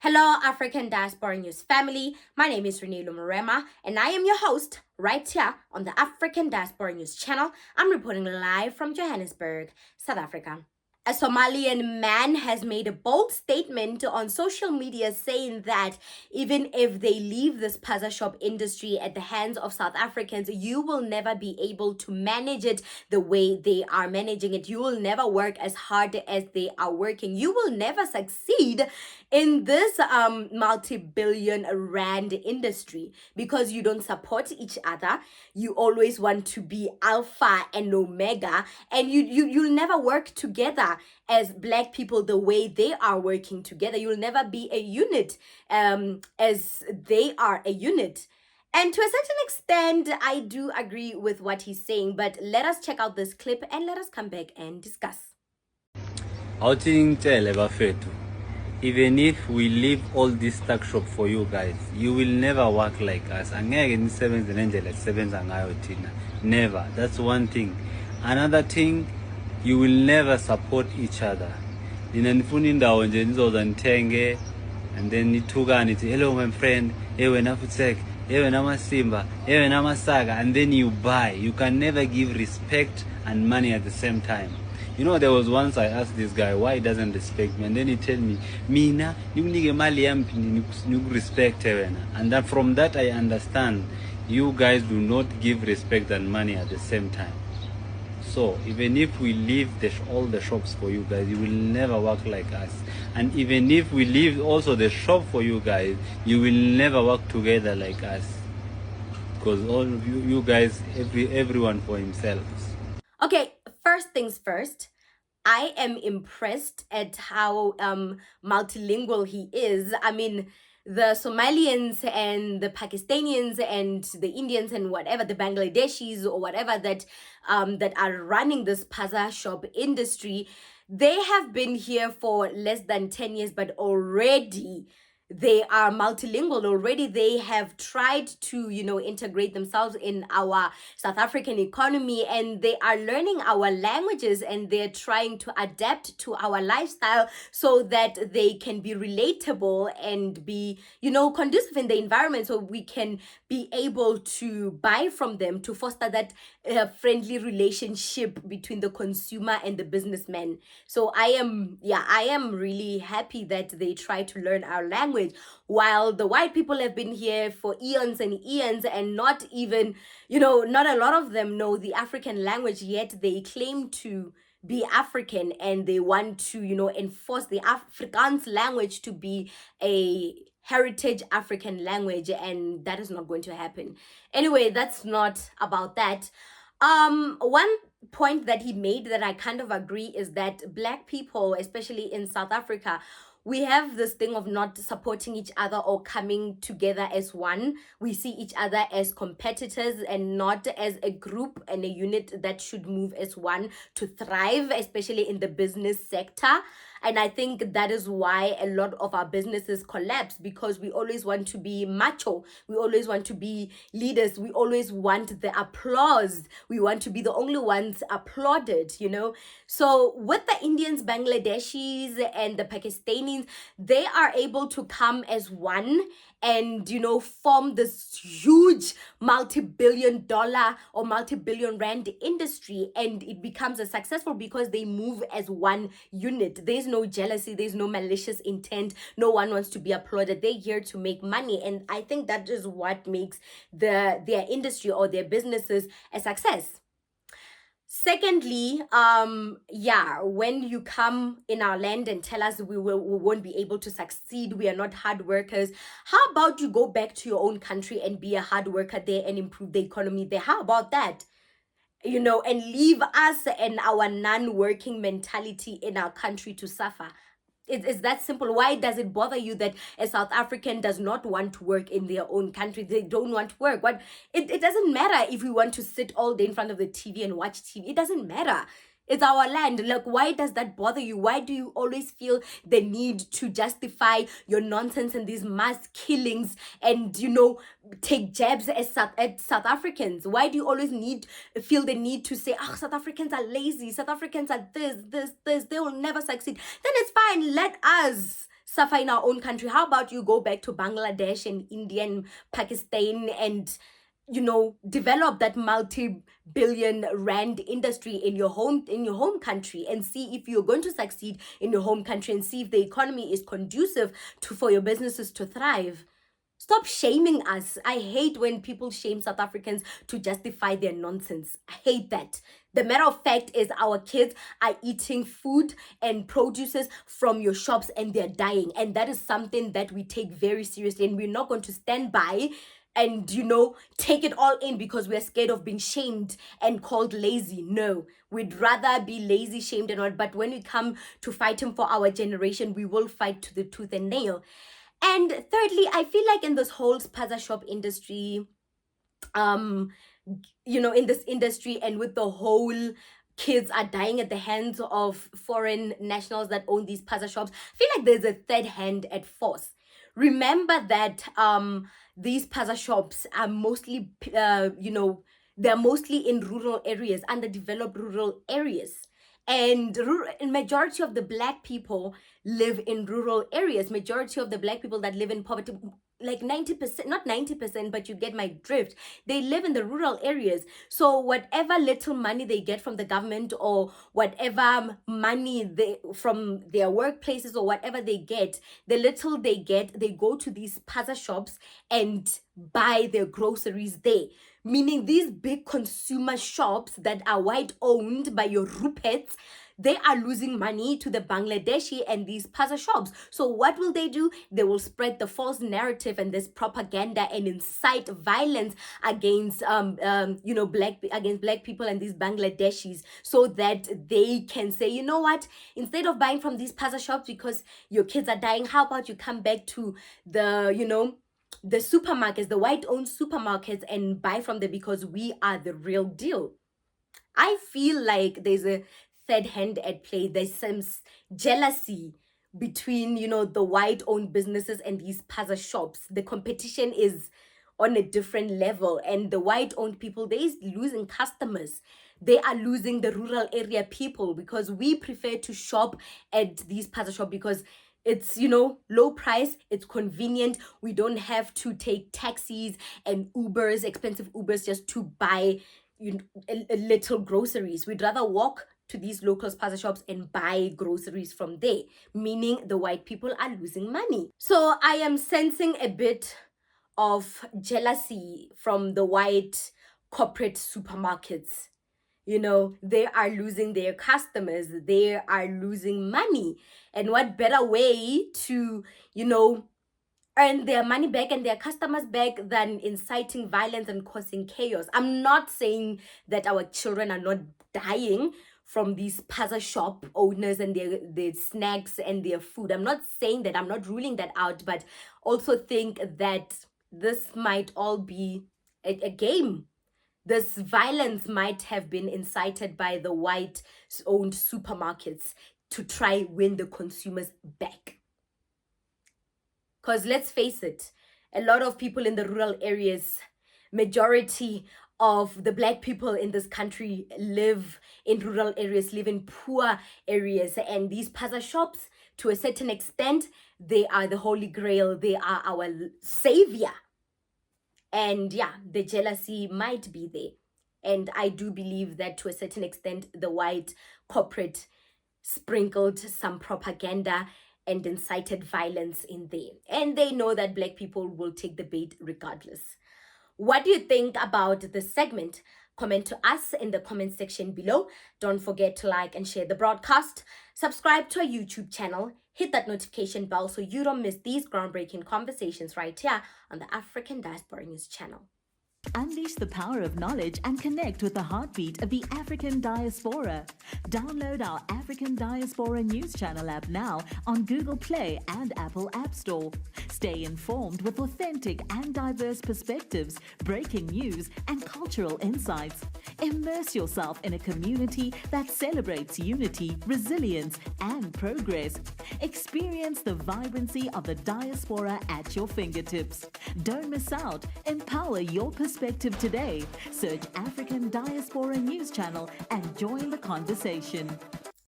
Hello, African Diaspora News family. My name is Reneilwe Morema, and I am your host right here on the African Diaspora News channel. I'm reporting live from Johannesburg, South Africa. A Somalian man has made a bold statement on social media saying that even if they leave this Spaza Shop industry at the hands of South Africans, you will never be able to manage it the way they are managing it. You will never work as hard as they are working. You will never succeed in this multi-billion rand industry because you don't support each other. You always want to be alpha and omega, and you'll never work together as Black people the way they are working together. You'll never be a unit as they are a unit. And to a certain extent, I do agree with what he's saying, but let us check out this clip and let us come back and discuss. Even if we leave all this tuck shop for you guys, you will never work like us. Never. That's one thing. Another thing, you will never support each other. And then hello my friend, and then you buy. You can never give respect and money at the same time. You know, there was once I asked this guy why he doesn't respect me, and then he told me, Mina, respect. And then from that I understand you guys do not give respect and money at the same time. So even if we leave all the shops for you guys, you will never work like us. And even if we leave also the shop for you guys, you will never work together like us. Because all of you guys, everyone for himself. Okay, first things first. I am impressed at how multilingual he is. I mean, the Somalians and the Pakistanians and the Indians and whatever, the Bangladeshis or whatever that are running this Spaza Shop industry, they have been here for less than 10 years, but already they are multilingual. Already they have tried to integrate themselves in our South African economy, and they are learning our languages, and they're trying to adapt to our lifestyle so that they can be relatable and be conducive in the environment, so we can be able to buy from them, to foster that friendly relationship between the consumer and the businessman. So I am really happy that they try to learn our language, while the white people have been here for eons and eons, and not even, not a lot of them know the African language, yet they claim to be African, and they want to, enforce the Afrikaans language to be a heritage African language, and that is not going to happen. Anyway, that's not about that. One point that he made that I kind of agree is that Black people, especially in South Africa, we have this thing of not supporting each other or coming together as one. We see each other as competitors and not as a group and a unit that should move as one to thrive, especially in the business sector. And I think that is why a lot of our businesses collapse, because we always want to be macho. We always want to be leaders. We always want the applause. We want to be the only ones applauded, So with the Indians, Bangladeshis, and the Pakistanis, they are able to come as one and form this huge multi-billion dollar or multi-billion rand industry, and it becomes a successful because they move as one unit. There's no jealousy, there's no malicious intent, no one wants to be applauded. They're here to make money, and I think that is what makes their industry or their businesses a success. Secondly, when you come in our land and tell us we won't be able to succeed, we are not hard workers, how about you go back to your own country and be a hard worker there and improve the economy there? How about that? And leave us and our non-working mentality in our country to suffer. It's that simple. Why does it bother you that a South African does not want to work in their own country? They don't want to work. It doesn't matter if we want to sit all day in front of the TV and watch TV. It doesn't matter. It's our land. Like, why does that bother you? Why do you always feel the need to justify your nonsense and these mass killings and, take jabs at South Africans? Why do you always feel the need to say, South Africans are lazy, South Africans are this, they will never succeed? Then it's fine. Let us suffer in our own country. How about you go back to Bangladesh and India and Pakistan and, you know, develop that multi-billion rand industry in your home country, and see if you're going to succeed in your home country, and see if the economy is conducive for your businesses to thrive. Stop shaming us. I hate when people shame South Africans to justify their nonsense. I hate that. The matter of fact is our kids are eating food and produces from your shops and they're dying. And that is something that we take very seriously, and we're not going to stand by and, you know, take it all in because we're scared of being shamed and called lazy. No, we'd rather be lazy, shamed and all. But when we come to fighting for our generation, we will fight to the tooth and nail. And thirdly, I feel like in this whole Spaza Shop industry, you know, in this industry, and with the whole kids are dying at the hands of foreign nationals that own these Spaza shops, I feel like there's a third hand at force. Remember that these Spaza shops are mostly, you know, they're mostly in rural areas, underdeveloped rural areas. And majority of the Black people live in rural areas. Majority of the Black people that live in poverty, like 90%, not 90%, but you get my drift, they live in the rural areas. So whatever little money they get from the government, or whatever money they from their workplaces, or whatever they get, the little they get, they go to these Spaza shops and buy their groceries there. Meaning these big consumer shops that are white owned by your Ruperts, they are losing money to the Bangladeshi and these Spaza shops. So what will they do? They will spread the false narrative and this propaganda and incite violence against you know, against Black people and these Bangladeshis, so that they can say, you know what, instead of buying from these Spaza shops because your kids are dying, how about you come back to the, you know, the supermarkets, the white-owned supermarkets, and buy from them because we are the real deal. I feel like there's a third hand at play. There's some jealousy between, you know, the white-owned businesses and these Spaza shops. The competition is on a different level, and the white-owned people, they're losing customers. They are losing the rural area people, because we prefer to shop at these Spaza shops because it's, you know, low price, it's convenient. We don't have to take taxis and Ubers, expensive Ubers, just to buy, you know, a little groceries. We'd rather walk to these local Spaza shops and buy groceries from there, meaning the white people are losing money. So I am sensing a bit of jealousy from the white corporate supermarkets. You know, they are losing their customers, they are losing money. And what better way to, you know, earn their money back and their customers back than inciting violence and causing chaos? I'm not saying that our children are not dying from these Spaza shop owners and their snacks and their food. I'm not saying that, I'm not ruling that out, but also think that this might all be a game. This violence might have been incited by the white-owned supermarkets to try win the consumers back. Because let's face it, a lot of people in the rural areas, majority of the Black people in this country live in rural areas, live in poor areas, and these Spaza shops, to a certain extent, they are the holy grail, they are our savior. And yeah, the jealousy might be there. And I do believe that to a certain extent, the white corporate sprinkled some propaganda and incited violence in there. And they know that Black people will take the bait regardless. What do you think about this segment? Comment to us in the comment section below. Don't forget to like and share the broadcast. Subscribe to our YouTube channel. Hit that notification bell so you don't miss these groundbreaking conversations right here on the African Diaspora News channel. Unleash the power of knowledge and connect with the heartbeat of the African Diaspora. Download our African Diaspora News Channel app now on Google Play and Apple App Store. Stay informed with authentic and diverse perspectives, breaking news, and cultural insights. Immerse yourself in a community that celebrates unity, resilience, and progress. Experience the vibrancy of the diaspora at your fingertips. Don't miss out. Empower your perspective today. Search African Diaspora News Channel and join the conversation.